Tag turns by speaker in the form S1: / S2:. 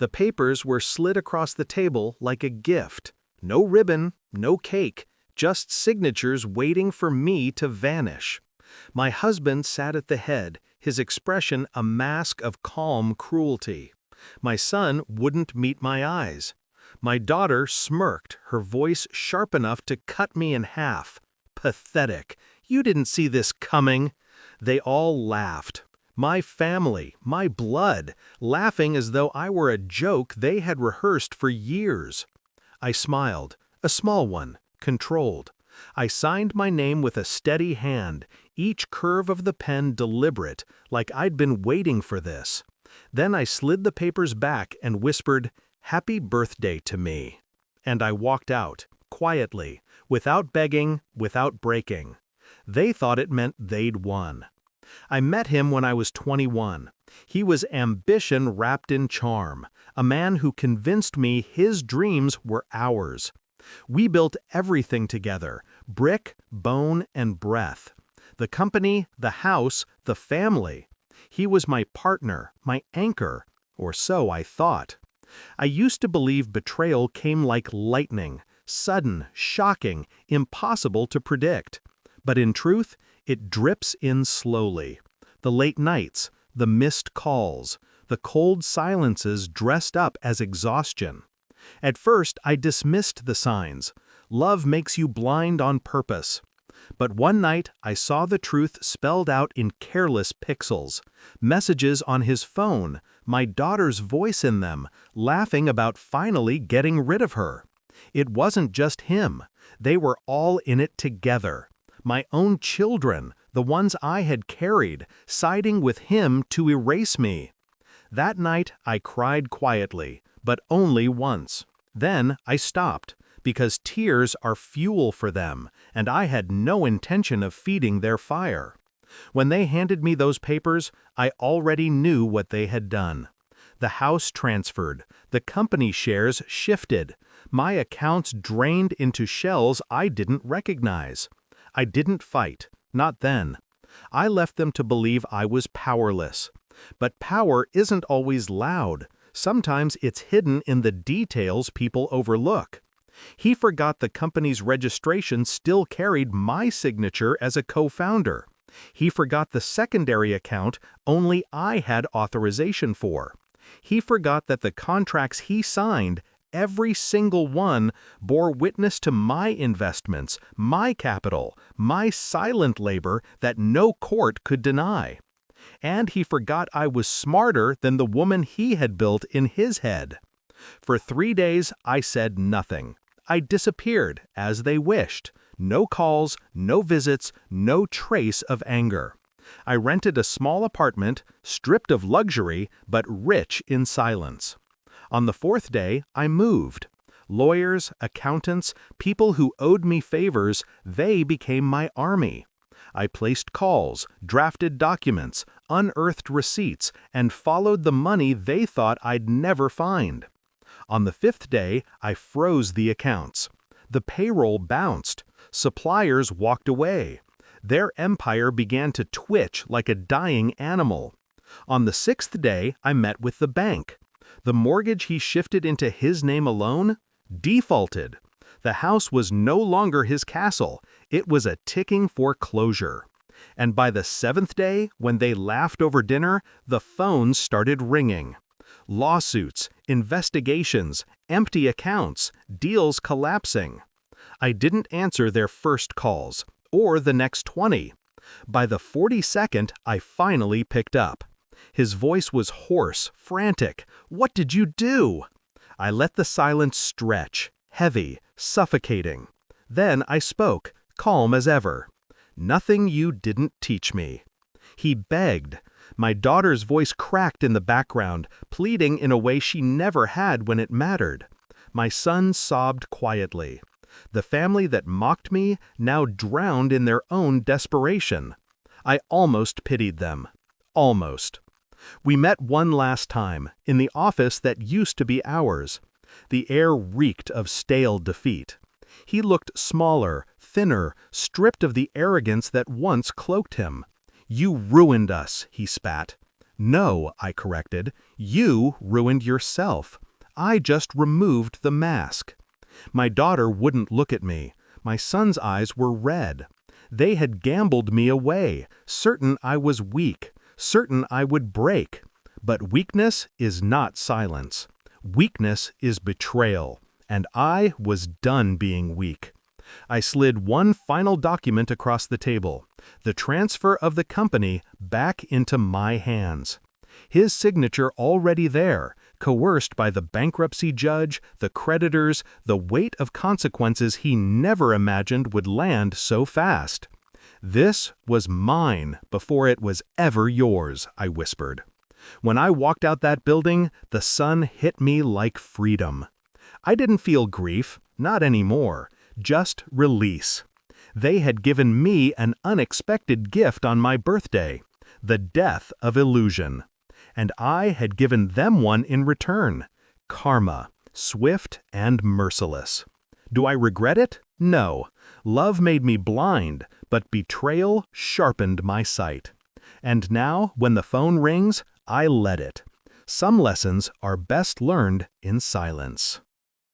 S1: The papers were slid across the table like a gift. No ribbon, no cake, just signatures waiting for me to vanish. My husband sat at the head, his expression a mask of calm cruelty. My son wouldn't meet my eyes. My daughter smirked, her voice sharp enough to cut me in half. Pathetic. You didn't see this coming. They all laughed. My family, my blood, laughing as though I were a joke they had rehearsed for years. I smiled, a small one, controlled. I signed my name with a steady hand, each curve of the pen deliberate, like I'd been waiting for this. Then I slid the papers back and whispered, "Happy birthday to me." And I walked out, quietly, without begging, without breaking. They thought it meant they'd won. I met him when I was 21. He was ambition wrapped in charm, a man who convinced me his dreams were ours. We built everything together, brick, bone, and breath. The company, the house, the family. He was my partner, my anchor, or so I thought. I used to believe betrayal came like lightning, sudden, shocking, impossible to predict. But in truth, it drips in slowly. The late nights, the missed calls, the cold silences dressed up as exhaustion. At first, I dismissed the signs. Love makes you blind on purpose. But one night, I saw the truth spelled out in careless pixels. Messages on his phone, my daughter's voice in them, laughing about finally getting rid of her. It wasn't just him. They were all in it together. My own children, the ones I had carried, siding with him to erase me. That night, I cried quietly, but only once. Then I stopped, because tears are fuel for them, and I had no intention of feeding their fire. When they handed me those papers, I already knew what they had done. The house transferred, the company shares shifted, my accounts drained into shells I didn't recognize. I didn't fight, not then. I left them to believe I was powerless. But power isn't always loud. Sometimes it's hidden in the details people overlook. He forgot the company's registration still carried my signature as a co-founder. He forgot the secondary account only I had authorization for. He forgot that the contracts he signed, every single one, bore witness to my investments, my capital, my silent labor that no court could deny. And he forgot I was smarter than the woman he had built in his head. For 3 days, I said nothing. I disappeared, as they wished. No calls, no visits, no trace of anger. I rented a small apartment, stripped of luxury, but rich in silence. On the 4th day, I moved. Lawyers, accountants, people who owed me favors, they became my army. I placed calls, drafted documents, unearthed receipts, and followed the money they thought I'd never find. On the 5th day, I froze the accounts. The payroll bounced. Suppliers walked away. Their empire began to twitch like a dying animal. On the 6th day, I met with the bank. The mortgage he shifted into his name alone defaulted. The house was no longer his castle. It was a ticking foreclosure. And by the 7th day, when they laughed over dinner, the phones started ringing. Lawsuits, investigations, empty accounts, deals collapsing. I didn't answer their first calls, or the next 20. By the 42nd, I finally picked up. His voice was hoarse, frantic. "What did you do?" I let the silence stretch, heavy, suffocating. Then I spoke, calm as ever. "Nothing you didn't teach me." He begged. My daughter's voice cracked in the background, pleading in a way she never had when it mattered. My son sobbed quietly. The family that mocked me now drowned in their own desperation. I almost pitied them. Almost. We met one last time, in the office that used to be ours. The air reeked of stale defeat. He looked smaller, thinner, stripped of the arrogance that once cloaked him. "You ruined us," he spat. No, I corrected. You ruined yourself. I just removed the mask. My daughter wouldn't look at me. My son's eyes were red. They had gambled me away, certain I was weak, certain I would break. But weakness is not silence. Weakness is betrayal, and I was done being weak. I slid one final document across the table, the transfer of the company back into my hands. His signature already there, coerced by the bankruptcy judge, the creditors, the weight of consequences he never imagined would land so fast. This was mine before it was ever yours, I whispered. When I walked out that building, the sun hit me like freedom. I didn't feel grief, not anymore, just release. They had given me an unexpected gift on my birthday, the death of illusion. And I had given them one in return, karma, swift and merciless. Do I regret it? No. Love made me blind, but betrayal sharpened my sight. And now, when the phone rings, I let it. Some lessons are best learned in silence.